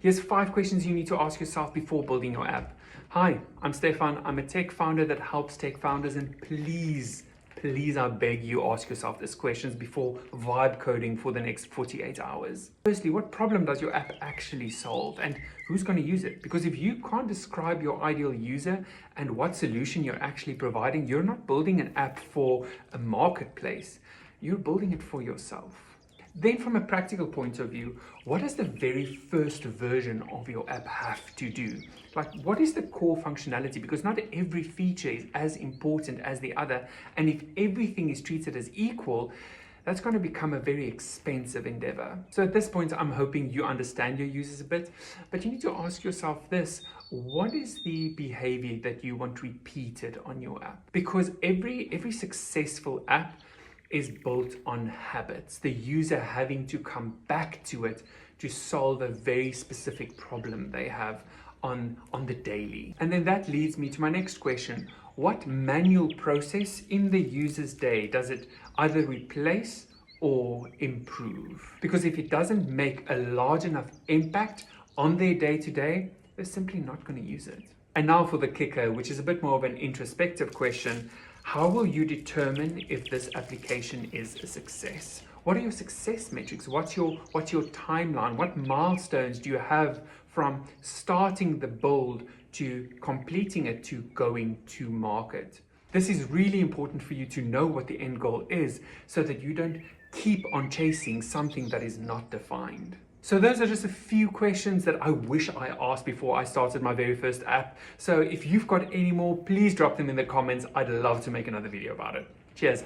Here's 5 questions you need to ask yourself before building your app. Hi, I'm Stefan. I'm a tech founder that helps tech founders, and please, I beg you, ask yourself these questions before vibe coding for the next 48 hours. Firstly, what problem does your app actually solve, and who's going to use it? Because if you can't describe your ideal user and what solution you're actually providing, you're not building an app for a marketplace. You're building it for yourself. Then from a practical point of view, what does the very first version of your app have to do? Like, what is the core functionality? Because not every feature is as important as the other. And if everything is treated as equal, that's going to become a very expensive endeavor. So at this point, I'm hoping you understand your users a bit, but you need to ask yourself this: what is the behavior that you want repeated on your app? Because every successful app is built on habits, the user having to come back to it to solve a very specific problem they have on the daily. And then that leads me to my next question: what manual process in the user's day does it either replace or improve? Because if it doesn't make a large enough impact on their day-to-day, they're simply not going to use it. And now for the kicker, which is a bit more of an introspective question: how will you determine if this application is a success? What are your success metrics? What's your timeline? What milestones do you have from starting the build to completing it to going to market? This is really important for you to know what the end goal is, so that you don't keep on chasing something that is not defined. So those are just a few questions that I wish I asked before I started my very first app. So if you've got any more, please drop them in the comments. I'd love to make another video about it. Cheers.